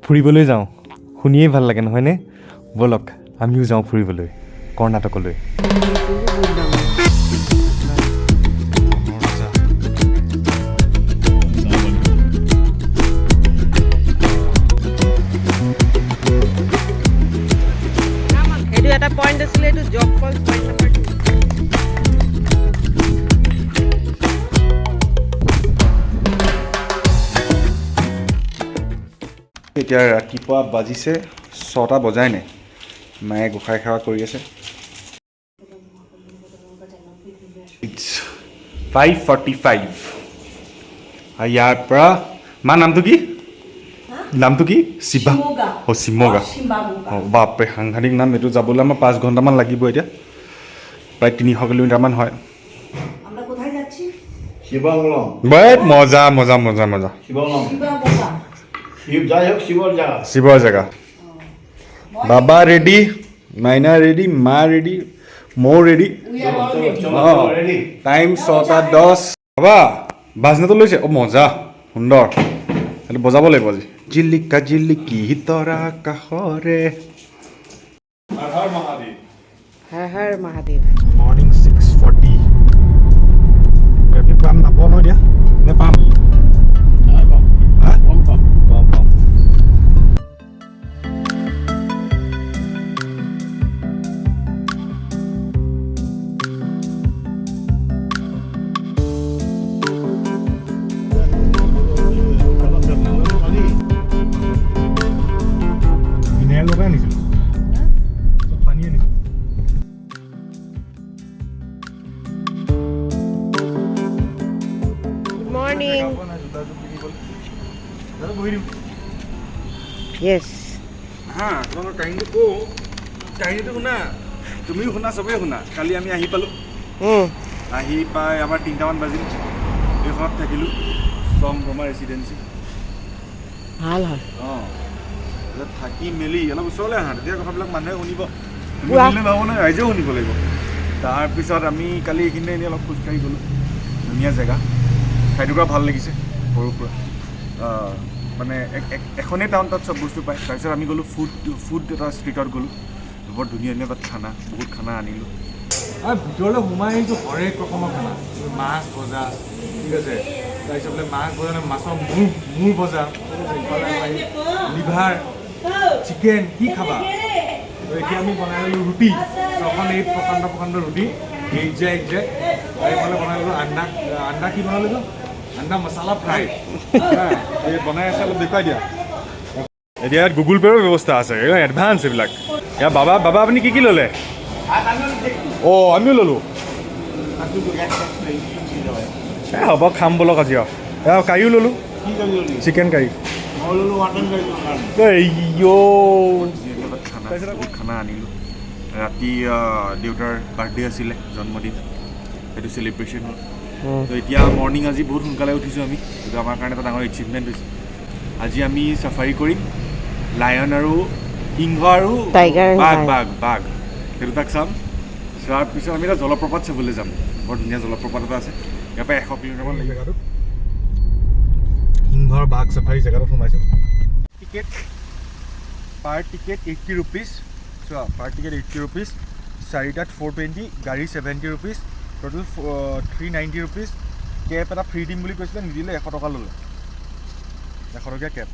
ফুৰিবলৈ যাওঁ শুনিয়েই ভাল লাগে নহয়নে বলক আমিও যাওঁ ফুৰিবলৈ কৰ্ণাটকলৈ এইটো এটা পইণ্ট আছিলে এইটো জব ফল পইণ্ট নম্বৰ 2 এতিয়া ৰাতিপুৱা বাজিছে 6টা বজাই নাই মায়ে গোসাঁই সেৱা কৰি আছে 5:45 ইয়াৰ পৰা মা নামটো কি শিৱা শিমগা বাপৰে সাংঘাতিক নাম এইটো যাবলৈ আমাৰ 5 ঘণ্টামান লাগিব এতিয়া প্ৰায় 300 কিলোমিটাৰমান হয় মজা মজা মজা মজা শিৱৰ জেগা বাবা ৰেডি মাইনা ৰেডি মা ৰেডি মৌ ৰেডি টাইম 6:10 বাবা বাজনাটো লৈছে মজা সুন্দৰ সেইটো বজাব লাগিব আজি জিলিকা জিলিকি তৰা কাষৰে হৰ হৰ মহাদেৱ মৰ্নিং 6:40 পাম নাপাওঁ ন এতিয়া নে পাম Yes. তোমালোকৰ কাহিনীটো শুনা তুমিও শুনা চবেই শুনা কালি আমি আহি পালোঁ আহি পাই আমাৰ 3টামান বাজিল এইখনত থাকিলোঁ চম্ব্ৰমা ৰেচিডেঞ্চি ভাল হয় থাকি মেলি অলপ ওচৰলৈ আহা তেতিয়া কথাবিলাক মানুহে শুনিব শুনিলে নহ'ব নহয় ৰাইজেও শুনিব লাগিব তাৰপিছত আমি কালি এইখিনিতে এনেই অলপ খোজকাঢ়ি গ'লোঁ ধুনীয়া জেগা ঠাইটুকুৰা ভাল লাগিছে সৰু সুৰা মানে এখনেই টাউন তাত চব বস্তু পায় তাৰপিছত আমি গ'লোঁ ফুড এটা ষ্ট্ৰীটত গ'লোঁ বৰ ধুনীয়া ধুনীয়া তাত খানা বহুত খানা আনিলোঁ আৰু ভিতৰলৈ সোমাই আহিছোঁ হৰেক ৰকমৰ খানা মাছ ভজা ঠিক আছে তাৰপিছত বোলে মাছ ভজা মাছৰ মূৰ ভজা লিভাৰ চিকেন কি খাবা এতিয়া আমি বনাই ল'লোঁ ৰুটি 6 প্ৰকাণ্ড ৰুটি এক যায় এইফালে বনাই ল'লোঁ আণ্ডা কি বনালোঁ আণ্ডা মছলা ফ্ৰাই বনাই আছে অলপ দেখুৱাই দিয়া এতিয়া ইয়াত গুগল পে'ৰ ব্যৱস্থা আছে এডভান্স এইবিলাক ইয়াৰ বাবা আপুনি কি ল'লে আমিও ল'লোঁ হ'ব খাম বলক আজি কাৰীও ল'লোঁ চিকেন কাৰী খানা আনিলোঁ ৰাতি দেউতাৰ বাৰ্থডে আছিলে জন্মদিন সেইটো চেলিব্ৰেশ্যন হ'ল তো এতিয়া মৰ্ণিং আজি বহুত সোনকালে উঠিছোঁ আমি সেইটো আমাৰ কাৰণে এটা ডাঙৰ এচিভমেণ্ট হৈছে আজি আমি চাফাৰী কৰিম লায়ন আৰু সিংহ আৰু বাঘ সেইটো তাক চাম চোৱাৰ পিছত আমি এটা জলপ্ৰপাত চাবলৈ যাম বৰ ধুনীয়া জলপ্ৰপাত এটা আছে ইয়াৰ পৰা 100 কিলোমিটাৰমান লাগিব জেগাটো সিংহৰ বাঘ চাফাৰী জেগাটোত সোমাইছোঁ টিকেট পাৰ টিকেট 80 ৰুপিজ চোৱা পাৰ টিকেট 80 ৰুপিজ 4টাত 420 গাড়ী 70 ৰুপিজ টোটেল 390 ৰুপিজ কেব এটা ফ্ৰী দিম বুলি কৈছিলে নিদিলে 100 টকা ল'লে 100 টকীয়া কেব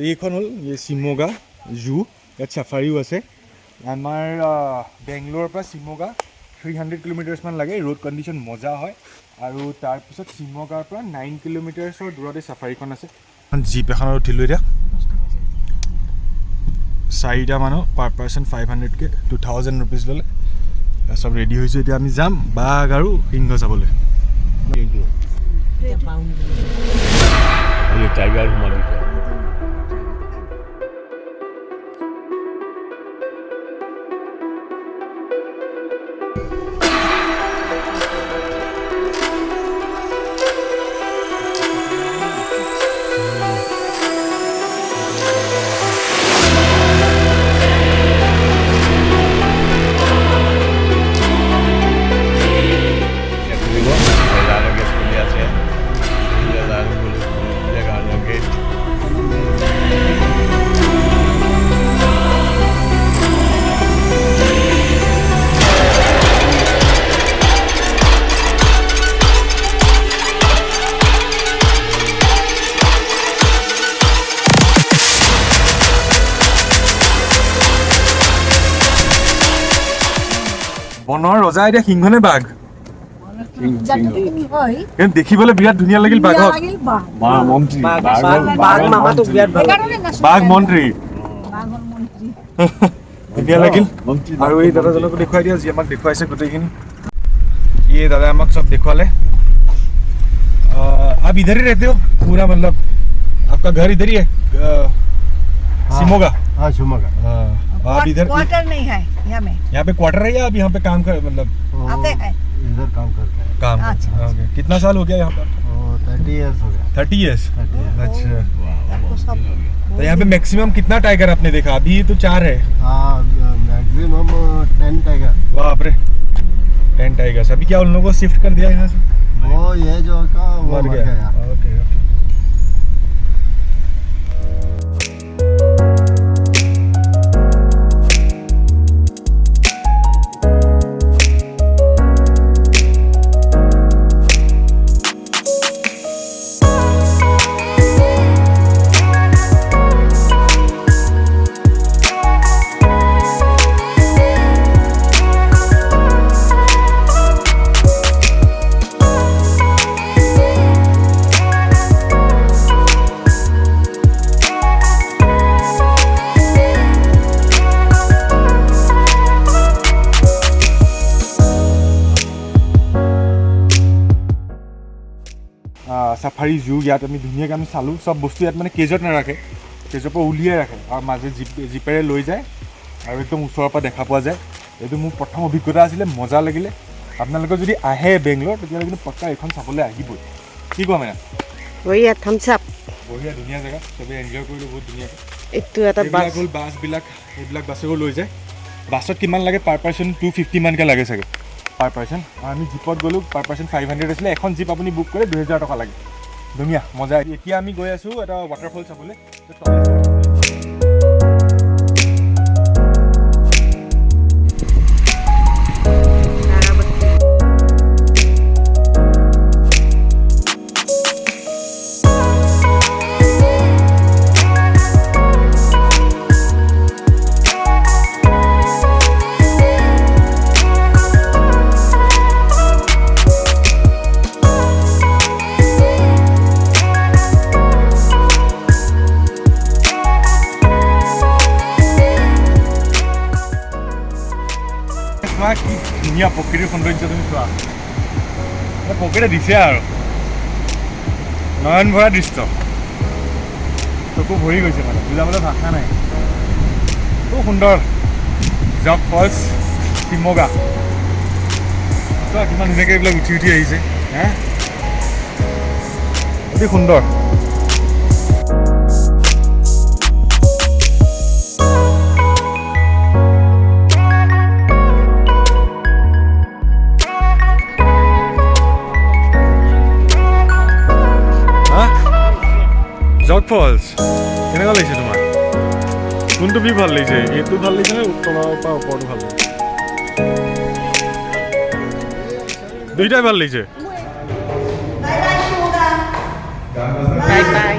এইখন হ'ল শিমগা জু ইয়াত চাফাৰীও আছে আমাৰ বেংগলোৰৰ পৰা শিমগা 300 কিলোমিটাৰ্ছমান লাগে ৰোড কণ্ডিশ্যন মজা হয় আৰু তাৰপিছত শিমগাৰ পৰা 9 কিলোমিটাৰ্ছৰ দূৰতে চাফাৰীখন আছে জীপ এখনত উঠিলোঁ এতিয়া 4টা মানুহ পাৰ পাৰ্চন 500কে 2000 ৰুপিজ ল'লে চব ৰেডি হৈছোঁ এতিয়া আমি যাম বাঘ আৰু সিংহ চাবলৈ টাইগাৰ বনৰ ৰজা এতিয়া সিংহ নে বাঘ কিন্তু দেখিবলৈ বিৰাট ধুনীয়া লাগিল বাঘক বাঘ মন্ত্ৰী ধুনীয়া লাগিল আৰু এই দাদাজনকো দেখুৱাই দিয়া যি আমাক দেখুৱাইছে গোটেইখিনি ये दादा আমাক सब देखवाले आप इधर ही रहते हो पूरा मतलब आपका घर इधर ही है सिमोगा हाँ शिमोगा आप इधर क्वार्टर नहीं है यहाँ पे क्वार्टर है या आप यहाँ पे काम कर मतलब आते हैं इधर काम करते हैं काम अच्छा, ओके कितना साल हो गया यहाँ पर 30 इयर्स हो गया 30 इयर्स 30 years। अच्छा आपको सब तो यहाँ पे मैक्सिमम कितना टाइगर आपने देखा अभी तो 4 है हाँ मैक्सिमम 10 टाइगर बाप रे 10 टाइगर्स अभी क्या उन लोगों को शिफ्ट कर दिया यहाँ से वो ये जो का वो मर गया ओके ओके সাফাৰী জু ইয়াত আমি ধুনীয়াকৈ আমি চালোঁ চব বস্তু ইয়াত মানে কেজত নাৰাখে কেজৰ পৰা উলিয়াই ৰাখে আৰু মাজে জিপেৰে লৈ যায় আৰু একদম ওচৰৰ পৰা দেখা পোৱা যায় এইটো মোৰ প্ৰথম অভিজ্ঞতা আছিলে মজা লাগিলে আপোনালোকে যদি আহে বেংগলোৰ তেতিয়াহ'লে কিন্তু পক্কা এইখন চাবলৈ আহিবই কি কোৱা মানে বঢ়িয়া থামছ আপ বঢ়িয়া ধুনীয়া জেগা চবেই এনজয় কৰিলোঁ বহুত ধুনীয়াকৈ এইটো এটা বাছ হ'ল বাছবিলাক এইবিলাক বাছেও লৈ যায় বাছত কিমান লাগে পাৰ পাৰ্চন 250 মানকৈ লাগে চাগে পাৰ পাৰ্চন আমি জীপত গ'লোঁ পাৰ পাৰ্চন 500 আছিলে এখন জীপ আপুনি বুক কৰে 2000 টকা লাগে ধুনীয়া মজা এতিয়া আমি গৈ আছোঁ এটা ৱাটাৰফল চাবলৈ কি ধুনীয়া প্ৰকৃতিৰ সৌন্দৰ্য তুমি চোৱা প্ৰকৃতিয়ে দিছে আৰু নয়ন ভৰা দৃশ্য চকু ভৰি গৈছে মানে বুজাবলৈ ভাষা নাই খুব সুন্দৰ জক ফলছ শিমগা চোৱা কিমান ধুনীয়াকৈ এইবিলাক উঠি উঠি আহিছে হে অতি সুন্দৰ জক ফলছ কেনেকুৱা লাগিছে তোমাৰ কোনটো বি ভাল লাগিছে এইটো ভাল লাগিছে নে তলৰ পৰা ওপৰটো ভাল লাগিছে দুইটাই ভাল লাগিছে বাই বাই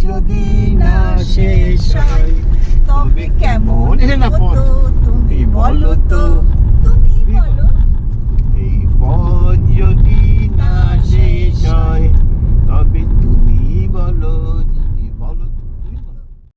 যদি না শেষ হয় তবে কেমন হতো তুমি বলো তো তুমি বলো এই পথ যদি